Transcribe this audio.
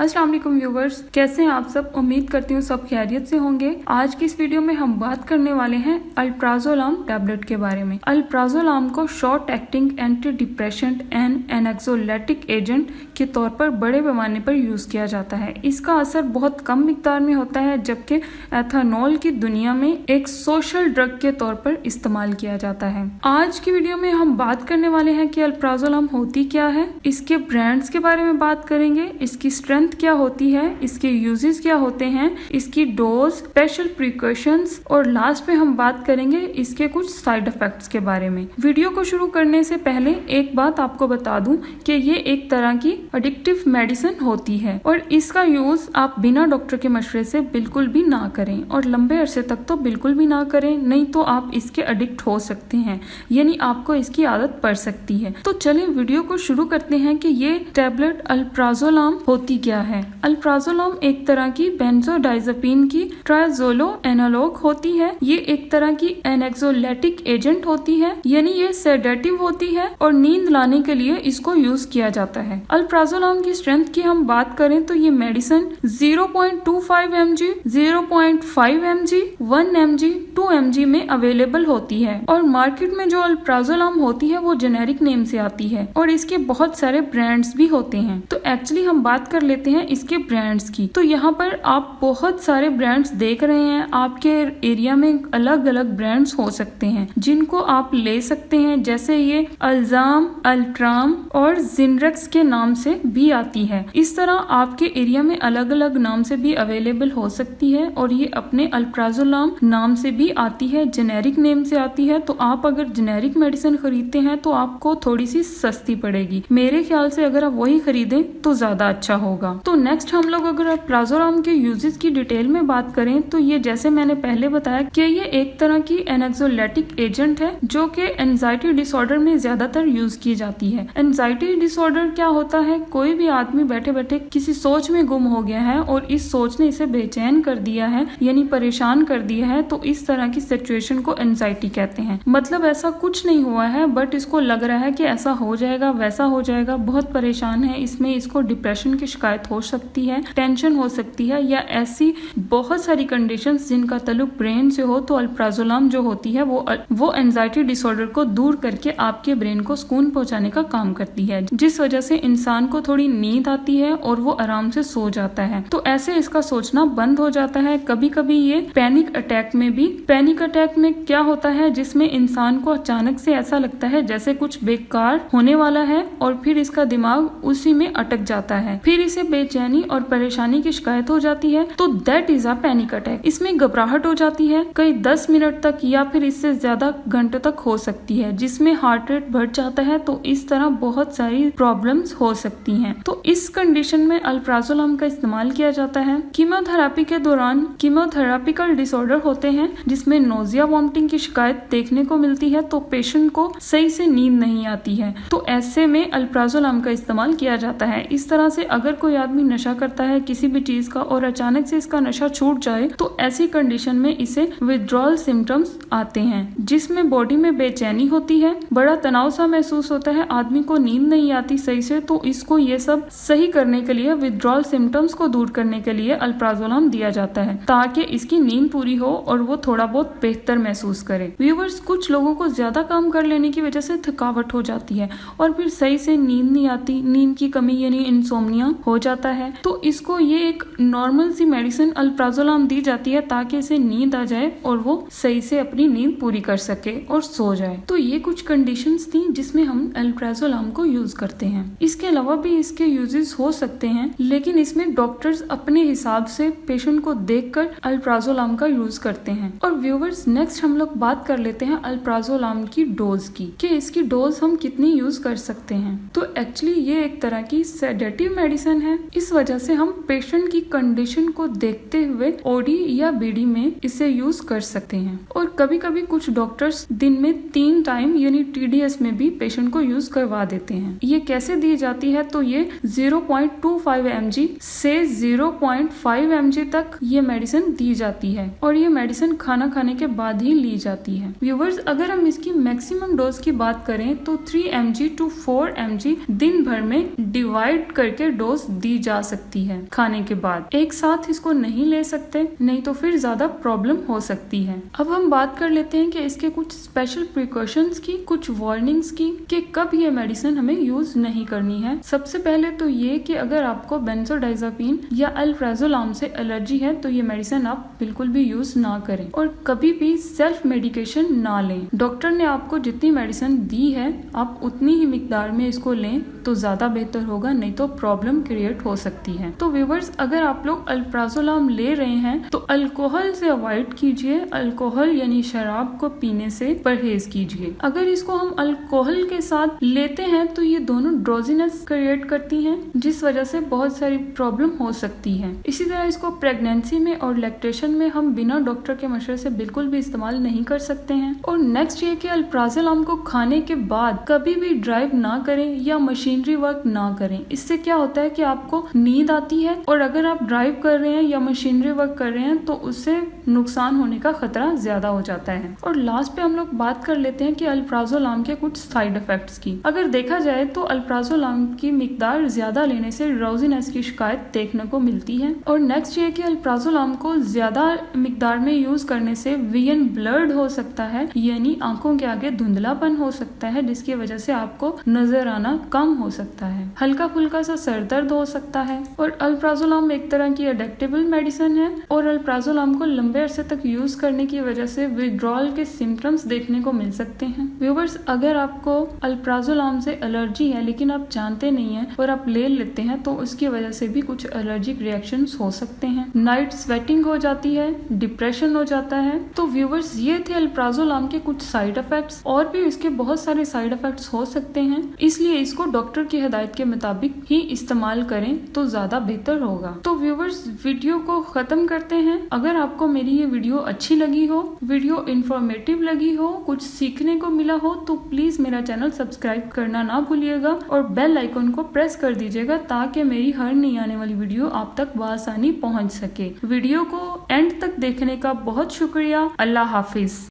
अस्सलाम वालेकुम व्यूवर्स, कैसे हैं आप सब। उम्मीद करती हूँ सब खैरियत से होंगे। आज की इस वीडियो में हम बात करने वाले हैं अल्प्राजोलाम टैबलेट के बारे में। अल्प्राजोलाम को short acting anti depressant and anxiolytic agent के तौर पर बड़े पैमाने पर यूज किया जाता है। इसका असर बहुत कम मिकदार में होता है, जबकि एथेनॉल की दुनिया में एक सोशल ड्रग के तौर पर इस्तेमाल किया जाता है। आज की वीडियो में हम बात करने वाले हैं कि अल्प्राजोलाम होती क्या है, इसके ब्रांड्स के बारे में बात करेंगे, इसकी स्ट्रेंथ क्या होती है, इसके यूजेस क्या होते हैं, इसकी डोज, स्पेशल प्रिकॉशंस और लास्ट में हम बात करेंगे इसके कुछ साइड इफेक्ट्स के बारे में। वीडियो को शुरू करने से पहले एक बात आपको बता दूं कि ये एक तरह की एडिक्टिव मेडिसिन होती है और इसका यूज आप बिना डॉक्टर के मशवरे से बिल्कुल भी ना करें और लंबे अरसे तक तो बिल्कुल भी ना करें, नहीं तो आप इसके एडिक्ट हो सकते हैं, यानी आपको इसकी आदत पड़ सकती है। तो चलिए वीडियो को शुरू करते हैं कि ये टैबलेट अल्प्राजोलाम होती क्या है। अल्प्राजोलाम एक तरह की बेंजोडाइजेपिन की ट्राइजोलो एनालॉग होती है। ये एक तरह की एनेक्सोलेटिक एजेंट होती है, यानी ये सेडेटिव होती है और नींद लाने के लिए इसको यूज किया जाता है। अल्प्राजोलाम की स्ट्रेंथ की हम बात करें तो ये medicine 0.25 mg, 0.5 mg, 1 mg, 2 mg में अवेलेबल होती है और मार्केट में जो अल्प्राजोलाम होती है वो जेनेरिक नेम से आती है और इसके बहुत सारे ब्रांड्स भी होते हैं। तो एक्चुअली हम बात कर लेते हैं इसके ब्रांड्स की। तो यहाँ पर आप बहुत सारे ब्रांड्स देख रहे हैं, आपके एरिया में अलग अलग ब्रांड्स हो सकते हैं जिनको आप ले सकते हैं, जैसे ये अल्जाम, अल्ट्राम और जिनरेक्स के नाम से भी आती है। इस तरह आपके एरिया में अलग अलग नाम से भी अवेलेबल हो सकती है और ये अपने अल्प्राजोलाम नाम से भी आती है, जेनेरिक नेम से आती है। तो आप अगर जेनेरिक मेडिसिन खरीदते हैं तो आपको थोड़ी सी सस्ती पड़ेगी। मेरे ख्याल से अगर आप वही खरीदें तो ज्यादा अच्छा होगा। तो नेक्स्ट हम लोग अगर अल्प्राजोलाम के यूजेस की डिटेल में बात करें तो ये जैसे मैंने पहले बताया कि ये एक तरह की एनेक्सोलेटिक एजेंट है जो कि एंजाइटी डिसऑर्डर में ज्यादातर यूज की जाती है। एंजाइटी डिसऑर्डर क्या होता है, कोई भी आदमी बैठे बैठे किसी सोच में गुम हो गया है और इस सोच ने इसे बेचैन कर दिया है, यानी परेशान कर दिया है, तो इस तरह की सिचुएशन को एंजाइटी कहते हैं। मतलब ऐसा कुछ नहीं हुआ है बट इसको लग रहा है कि ऐसा हो जाएगा, वैसा हो जाएगा, बहुत परेशान है, इसमें इसको डिप्रेशन की शिकायत हो सकती है, टेंशन हो सकती है या ऐसी बहुत सारी कंडीशंस जिनका ताल्लुक ब्रेन से हो। तो अल्प्राजोलाम जो होती है वो एंजाइटी डिसऑर्डर को दूर करके आपके ब्रेन को सुकून पहुंचाने का काम करती है, जिस वजह से इंसान को थोड़ी नींद आती है और वो आराम से सो जाता है। तो ऐसे इसका सोचना बंद हो जाता है। कभी कभी ये पैनिक अटैक में क्या होता है जिसमें इंसान को अचानक से ऐसा लगता है जैसे कुछ बेकार होने वाला है और फिर इसका दिमाग उसी में अटक जाता है, फिर इसे बेचैनी और परेशानी की शिकायत हो जाती है। तो that is a panic attack. इसमें घबराहट हो जाती है कई 10 मिनट तक या फिर इससे ज्यादा घंटों तक हो सकती है, जिसमें हार्ट रेट बढ़ जाता है। तो इस तरह बहुत सारी प्रॉब्लम्स हो सकती हैं। तो इस कंडीशन में अल्प्राजोलाम का इस्तेमाल किया जाता है। कीमोथेरेपी के दौरान कीमोथेरेपिकल डिसऑर्डर होते हैं जिसमें नोजिया, वॉमिटिंग की शिकायत देखने को मिलती है, तो पेशेंट को सही से नींद नहीं आती है, तो ऐसे में अल्प्राजोलाम का इस्तेमाल किया जाता है। इस तरह से अगर कोई आदमी नशा करता है किसी भी चीज का और अचानक से इसका नशा छूट जाए तो ऐसी कंडीशन में इसे विथड्रॉल सिम्टम्स आते हैं, जिसमें बॉडी में बेचैनी होती है, बड़ा तनाव सा महसूस होता है, आदमी को नींद नहीं आती सही से। तो इसको ये सब सही करने के लिए, विथड्रॉल सिम्टम्स को दूर करने के लिए अल्प्राजोलाम दिया जाता है ताकि इसकी नींद पूरी हो और वो थोड़ा बहुत बेहतर महसूस करे। व्यूवर्स, कुछ लोगों को ज्यादा काम कर लेने की वजह से थकावट हो जाती है और फिर सही से नींद नहीं आती, नींद की कमी यानी इंसोम्निया हो जाता है। तो इसको ये एक नॉर्मल सी मेडिसिन अल्प्राजोलाम दी जाती है ताकि इसे नींद आ जाए और वो सही से अपनी नींद पूरी कर सके और सो जाए। तो ये कुछ कंडीशंस थी जिसमें हम अल्प्राजोलाम को यूज करते हैं। इसके अलावा भी इसके यूजेस हो सकते हैं, लेकिन इसमें डॉक्टर्स अपने हिसाब से पेशेंट को देखकर अल्प्राजोलाम का यूज करते हैं। और व्यूवर्स, नेक्स्ट हम लोग बात कर लेते हैं अल्प्राजोलाम की डोज की, कि इसकी डोज हम कितनी यूज कर सकते हैं। तो एक्चुअली ये एक तरह की सेडेटिव मेडिसिन है, इस वजह से हम पेशेंट की कंडीशन को देखते हुए ओडी या बीडी में इसे यूज कर सकते हैं। और कभी कभी कुछ डॉक्टर्स दिन में 3 टाइम यानी TDS में भी पेशेंट को यूज करवा देते हैं। ये कैसे दी जाती है, तो ये 0.25 mg से 0.5 mg तक ये मेडिसिन दी जाती है और ये मेडिसिन खाना खाने के बाद ही ली जाती है। व्यूवर्स, अगर हम इसकी मैक्सिमम डोज की बात करें तो 3 mg to 4 mg दिन भर में डिवाइड करके डोज दी दी जा सकती है खाने के बाद। एक साथ इसको नहीं ले सकते, नहीं तो फिर ज्यादा प्रॉब्लम हो सकती है। अब हम बात कर लेते हैं कि इसके कुछ स्पेशल प्रिकॉशंस की, कुछ वार्निंग्स की कि कब ये मेडिसिन हमें यूज नहीं करनी है। सबसे पहले तो ये कि अगर आपको बेंजोडाइजापीन या अल्प्राजोलाम से एलर्जी है तो ये मेडिसिन आप बिल्कुल भी यूज ना करें और कभी भी सेल्फ मेडिकेशन ना लें। डॉक्टर ने आपको जितनी मेडिसिन दी है आप उतनी ही मिकदार में इसको लें तो ज्यादा बेहतर होगा, नहीं तो प्रॉब्लम क्रिएट हो सकती है। तो व्यूअर्स, अगर आप लोग अल्प्राजोलाम ले रहे हैं तो अल्कोहल से अवॉइड कीजिए, अल्कोहल यानी शराब को पीने से परहेज कीजिए। अगर इसको हम अल्कोहल के साथ लेते हैं तो ये दोनों ड्रोजीनेस क्रिएट करती हैं, जिस वजह से बहुत सारी प्रॉब्लम हो सकती है। इसी तरह इसको प्रेगनेंसी में और लैक्टेशन में हम बिना डॉक्टर के मशवरे से बिल्कुल भी इस्तेमाल नहीं कर सकते हैं। और नेक्स्ट ये कि अल्प्राजोलाम को खाने के बाद कभी भी ड्राइव ना करें या मशीनरी वर्क ना करें। इससे क्या होता है कि आपको नींद आती है और अगर आप ड्राइव कर रहे हैं या मशीनरी वर्क कर रहे हैं तो उससे नुकसान होने का खतरा ज्यादा हो जाता है। और लास्ट पे हम लोग बात कर लेते हैं कि अल्प्राजोलाम के कुछ साइड इफेक्ट्स की। अगर देखा जाए तो अल्प्राजोलाम की मिकदार ज्यादा लेने से ड्राउजीनेस की शिकायत देखने को मिलती है। और नेक्स्ट ये कि अल्प्राजोलाम को ज्यादा मिकदार में यूज करने से विजन ब्लर्ड हो सकता है, यानी आंखों के आगे धुंधलापन हो सकता है, जिसकी वजह से आपको नजर आना कम हो सकता है। हल्का फुल्का सा सर दर्द हो सकता है। और अल्प्राजोलाम एक तरह की एडिक्टेबल मेडिसिन है और अल्प्राजोलाम को लंबे अरसे तक यूज करने की वजह से विड्रॉल के सिम्टम्स देखने को मिल सकते हैं। व्यूअर्स, अगर आपको अल्प्राजोलाम से एलर्जी है लेकिन आप जानते नहीं हैं और आप ले लेते हैं तो उसकी वजह से भी कुछ एलर्जिक रिएक्शंस हो सकते हैं। नाइट स्वेटिंग हो जाती है, डिप्रेशन हो जाता है। तो व्यूअर्स, ये थे अल्प्राजोलाम के कुछ साइड इफेक्ट्स। और भी इसके बहुत सारे साइड इफेक्ट्स हो सकते हैं, इसलिए इसको डॉक्टर की हिदायत के मुताबिक ही इस्तेमाल करें तो ज्यादा बेहतर होगा। तो व्यूअर्स, वीडियो को खत्म करते हैं। अगर आपको मेरी ये वीडियो अच्छी लगी हो, वीडियो इंफॉर्मेटिव लगी हो, कुछ सीखने को मिला हो तो प्लीज मेरा चैनल सब्सक्राइब करना ना भूलिएगा और बेल आइकन को प्रेस कर दीजिएगा ताकि मेरी हर नई आने वाली वीडियो आप तक बआसानी पहुंच सके। वीडियो को एंड तक देखने का बहुत शुक्रिया। अल्लाह हाफिज।